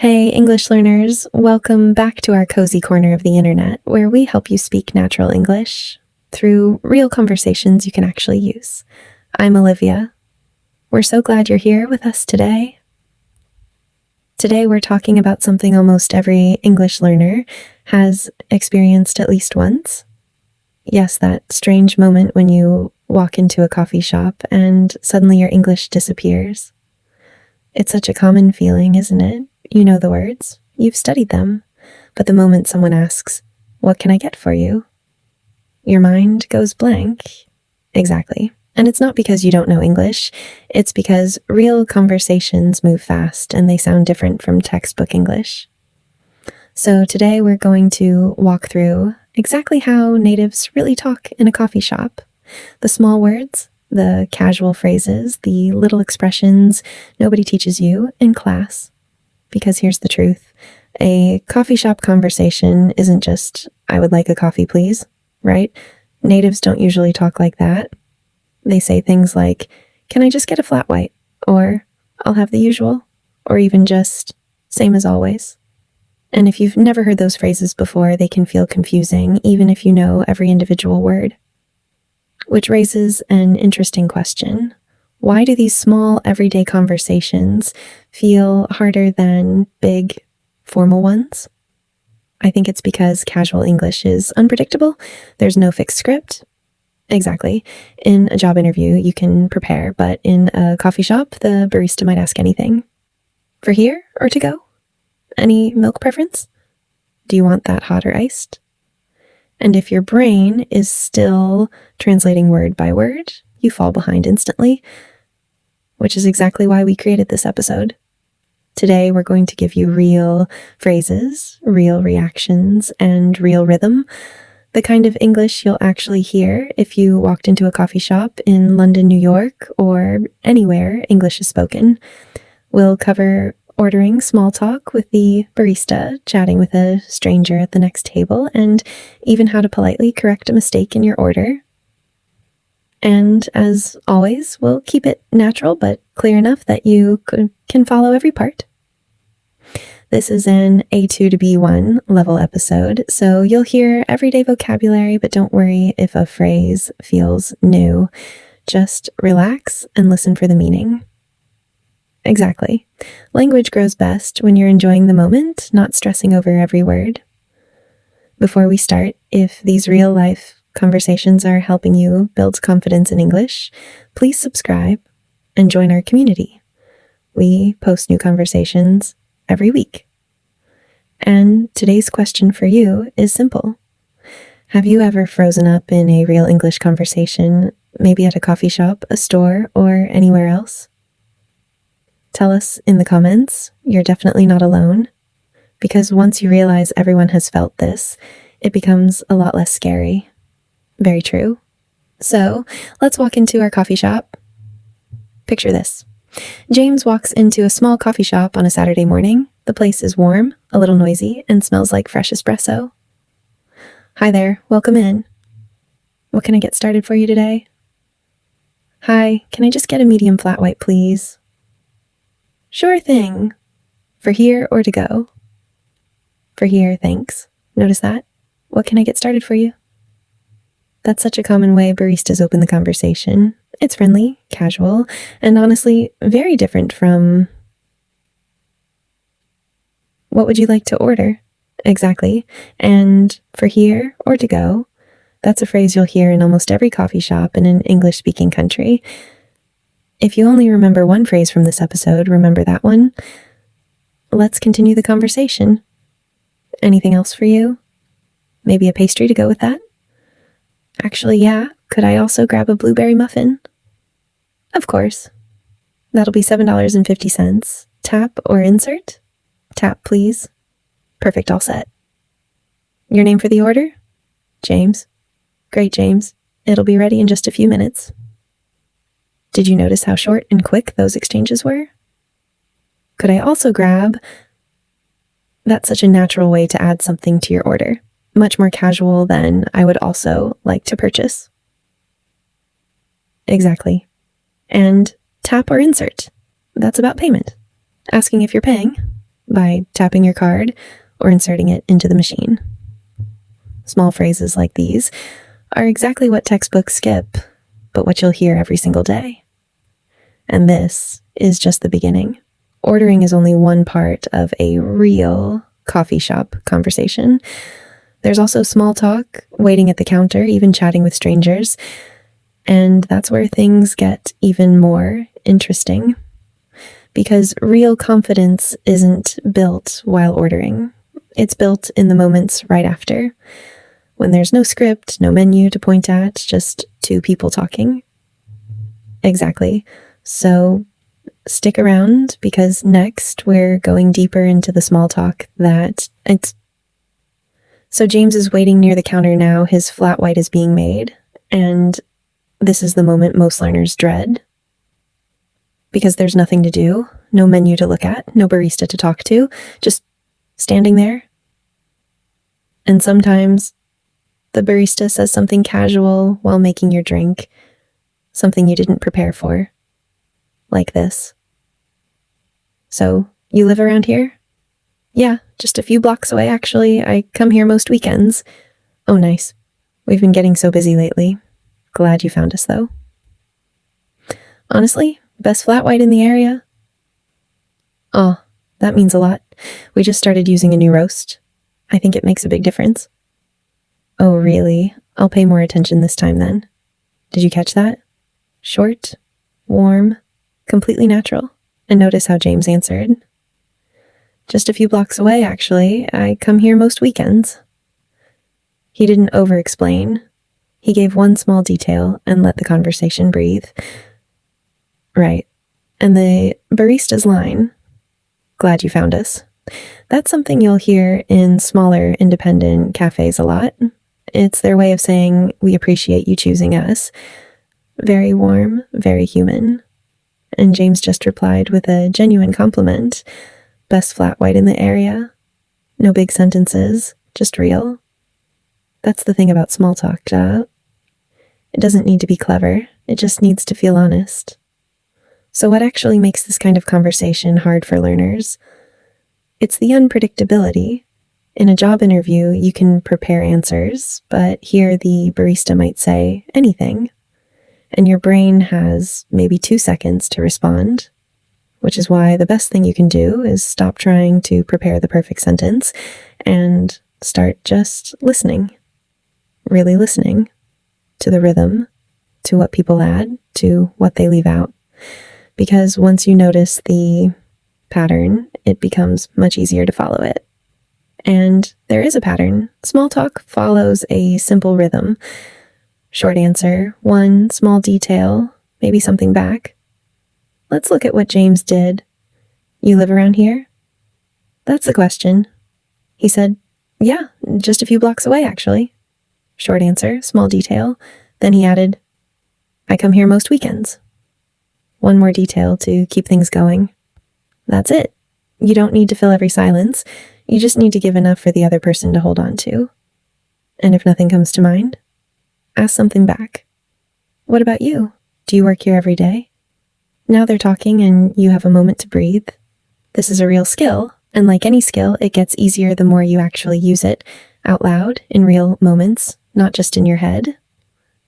Hey, English learners, welcome back to our cozy corner of the internet, where we help you speak natural English through real conversations you can actually use. I'm Olivia. We're so glad you're here with us today. Today we're talking about something almost every English learner has experienced at least once. Yes, that strange moment when you walk into a coffee shop and suddenly your English disappears. It's such a common feeling, isn't it? You know the words, you've studied them, but the moment someone asks, "What can I get for you?" your mind goes blank. Exactly. And it's not because you don't know English, it's because real conversations move fast and they sound different from textbook English. So today we're going to walk through exactly how natives really talk in a coffee shop. The small words, the casual phrases, the little expressions nobody teaches you in class. Because here's the truth. A coffee shop conversation isn't just, "I would like a coffee, please," right? Natives don't usually talk like that. They say things like, "Can I just get a flat white?" Or, "I'll have the usual," or even just, "Same as always." And if you've never heard those phrases before, they can feel confusing, even if you know every individual word. Which raises an interesting question. Why do these small, everyday conversations feel harder than big, formal ones? I think it's because casual English is unpredictable. There's no fixed script. Exactly. In a job interview, you can prepare, but in a coffee shop, the barista might ask anything. For here or to go? Any milk preference? Do you want that hot or iced? And if your brain is still translating word by word, you fall behind instantly, which is exactly why we created this episode. Today, we're going to give you real phrases, real reactions, and real rhythm, the kind of English you'll actually hear if you walked into a coffee shop in London, New York, or anywhere English is spoken. We'll cover ordering small talk with the barista, chatting with a stranger at the next table, and even how to politely correct a mistake in your order. And as always, we'll keep it natural but clear enough that you can follow every part. This is an A2 to B1 level episode, so you'll hear everyday vocabulary, but don't worry if a phrase feels new. Just relax and listen for the meaning. Exactly. Language grows best when you're enjoying the moment, not stressing over every word. Before we start, if these real-life conversations are helping you build confidence in English, please subscribe and join our community. We post new conversations every week. And today's question for you is simple. Have you ever frozen up in a real English conversation, maybe at a coffee shop, a store, or anywhere else? Tell us in the comments. You're definitely not alone. Because once you realize everyone has felt this, it becomes a lot less scary. Very true. So, let's walk into our coffee shop. Picture this. James walks into a small coffee shop on a Saturday morning. The place is warm, a little noisy, and smells like fresh espresso. "Hi there, welcome in. What can I get started for you today?" "Hi, can I just get a medium flat white, please?" "Sure thing. For here or to go?" "For here, thanks." Notice that? "What can I get started for you?" That's such a common way baristas open the conversation. It's friendly, casual, and honestly, very different from, "What would you like to order?" Exactly. And "for here or to go?" That's a phrase you'll hear in almost every coffee shop in an English-speaking country. If you only remember one phrase from this episode, remember that one. Let's continue the conversation. Anything else for you? Maybe a pastry to go with that? "Actually, yeah. Could I also grab a blueberry muffin?" "Of course." "That'll be $7.50. Tap or insert?" "Tap, please." "Perfect, all set." "Your name for the order?" "James." "Great, James. It'll be ready in just a few minutes." Did you notice how short and quick those exchanges were? "Could I also grab..." That's such a natural way to add something to your order. Much more casual than "I would also like to purchase." Exactly. And tap or insert. That's about payment. Asking if you're paying. by tapping your card or inserting it into the machine. Small phrases like these are exactly what textbooks skip, but what you'll hear every single day. And this is just the beginning. Ordering is only one part of a real coffee shop conversation. There's also small talk, waiting at the counter, even chatting with strangers. And that's where things get even more interesting. Because real confidence isn't built while ordering. It's built in the moments right after. When there's no script, no menu to point at, just two people talking. Exactly. So stick around, because next we're going deeper into the small talk So James is waiting near the counter now. His flat white is being made, and this is the moment most learners dread. Because there's nothing to do, no menu to look at, no barista to talk to, just standing there. And sometimes the barista says something casual while making your drink, something you didn't prepare for, like this. So, you live around here? Yeah, just a few blocks away, actually. I come here most weekends. Oh, nice. We've been getting so busy lately. Glad you found us, though. Honestly, best flat white in the area. Oh, that means a lot. We just started using a new roast. I think it makes a big difference. Oh, really? I'll pay more attention this time then. Did you catch that? Short, warm, completely natural. And notice how James answered. Just a few blocks away, actually. I come here most weekends. He didn't over-explain. He gave one small detail and let the conversation breathe. Right. And the barista's line, glad you found us. That's something you'll hear in smaller independent cafes a lot. It's their way of saying, we appreciate you choosing us. Very warm, very human. And James just replied with a genuine compliment. Best flat white in the area. No big sentences, just real. That's the thing about small talk, it doesn't need to be clever. It just needs to feel honest. So what actually makes this kind of conversation hard for learners? It's the unpredictability. In a job interview, you can prepare answers, but here the barista might say anything, and your brain has maybe 2 seconds to respond, which is why the best thing you can do is stop trying to prepare the perfect sentence and start just listening, really listening to the rhythm, to what people add, to what they leave out. Because once you notice the pattern, it becomes much easier to follow it. And there is a pattern. Small talk follows a simple rhythm. Short answer, one small detail, maybe something back. Let's look at what James did. You live around here? That's the question. He said, yeah, just a few blocks away, actually. Short answer, small detail. Then he added, I come here most weekends. One more detail to keep things going. That's it. You don't need to fill every silence. You just need to give enough for the other person to hold on to. And if nothing comes to mind, ask something back. What about you? Do you work here every day? Now they're talking and you have a moment to breathe. This is a real skill, and like any skill, it gets easier the more you actually use it out loud in real moments, not just in your head.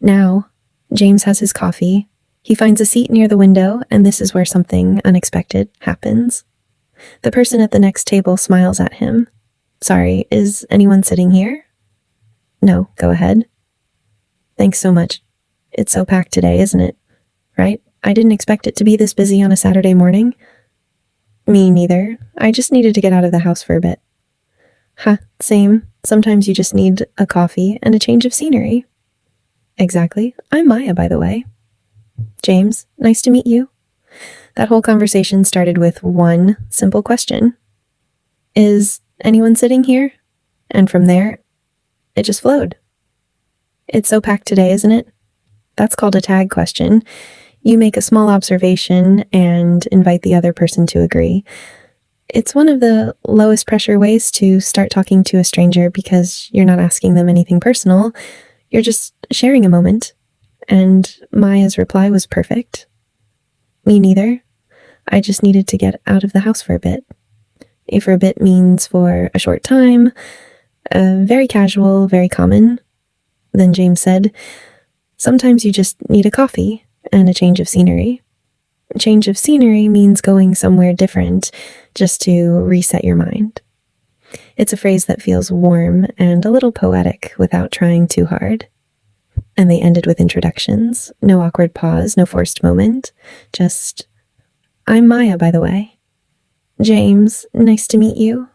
Now, James has his coffee. He finds a seat near the window, and this is where something unexpected happens. The person at the next table smiles at him. Sorry, is anyone sitting here? No, go ahead. Thanks so much. It's so packed today, isn't it? Right? I didn't expect it to be this busy on a Saturday morning. Me neither. I just needed to get out of the house for a bit. Same. Sometimes you just need a coffee and a change of scenery. Exactly. I'm Maya, by the way. James, nice to meet you. That whole conversation started with one simple question. Is anyone sitting here? And from there, it just flowed. It's so packed today, isn't it? That's called a tag question. You make a small observation and invite the other person to agree. It's one of the lowest pressure ways to start talking to a stranger because you're not asking them anything personal. You're just sharing a moment. And Maya's reply was perfect. Me neither. I just needed to get out of the house for a bit. A for a bit means for a short time, very casual, very common. Then James said, sometimes you just need a coffee and a change of scenery. A change of scenery means going somewhere different just to reset your mind. It's a phrase that feels warm and a little poetic without trying too hard. And they ended with introductions. No awkward pause, no forced moment. Just, I'm Maya, by the way. James, nice to meet you.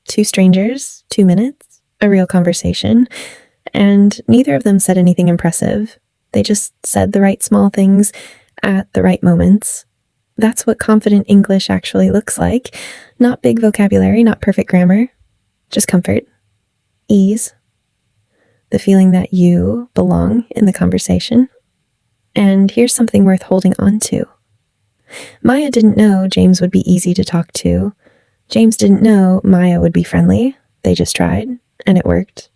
2 strangers, 2 minutes, a real conversation. And neither of them said anything impressive. They just said the right small things at the right moments. That's what confident English actually looks like. Not big vocabulary, not perfect grammar. Just comfort, ease, the feeling that you belong in the conversation. And here's something worth holding on to. Maya didn't know James would be easy to talk to. James didn't know Maya would be friendly. They just tried, and it worked.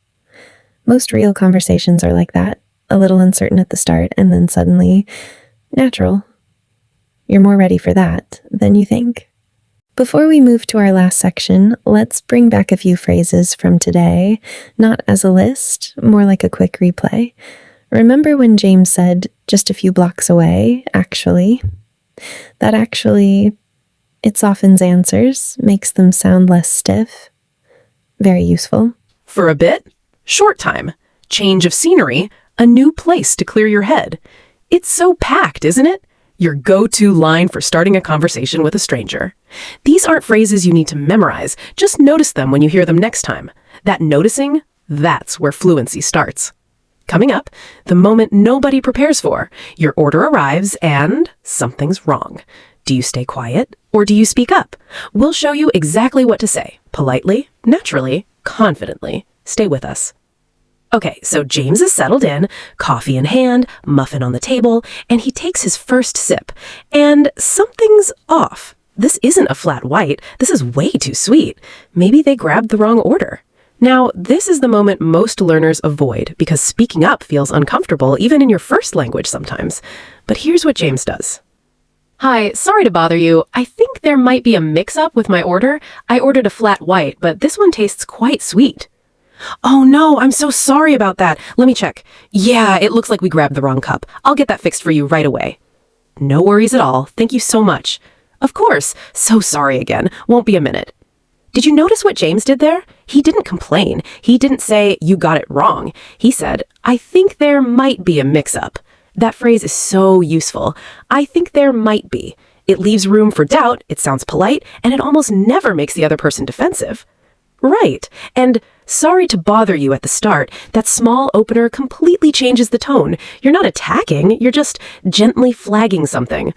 Most real conversations are like that, a little uncertain at the start, and then suddenly natural. You're more ready for that than you think. Before we move to our last section, let's bring back a few phrases from today, not as a list, more like a quick replay. Remember when James said, just a few blocks away, actually? That actually, it softens answers, makes them sound less stiff. Very useful. For a bit, short time, change of scenery, a new place to clear your head. It's so packed, isn't it? Your go-to line for starting a conversation with a stranger. These aren't phrases you need to memorize. Just notice them when you hear them next time. That noticing, that's where fluency starts. Coming up, the moment nobody prepares for. Your order arrives and something's wrong. Do you stay quiet or do you speak up? We'll show you exactly what to say. Politely, naturally, confidently. Stay with us. Okay, so James is settled in, coffee in hand, muffin on the table, and he takes his first sip. And something's off. This isn't a flat white. This is way too sweet. Maybe they grabbed the wrong order. Now, this is the moment most learners avoid because speaking up feels uncomfortable even in your first language sometimes. But here's what James does. Hi, sorry to bother you. I think there might be a mix-up with my order. I ordered a flat white, but this one tastes quite sweet. Oh no, I'm so sorry about that. Let me check. Yeah, it looks like we grabbed the wrong cup. I'll get that fixed for you right away. No worries at all. Thank you so much. Of course. So sorry again. Won't be a minute. Did you notice what James did there? He didn't complain. He didn't say, you got it wrong. He said, I think there might be a mix-up. That phrase is so useful. I think there might be. It leaves room for doubt, it sounds polite, and it almost never makes the other person defensive. Right. And sorry to bother you at the start. That small opener completely changes the tone. You're not attacking, you're just gently flagging something.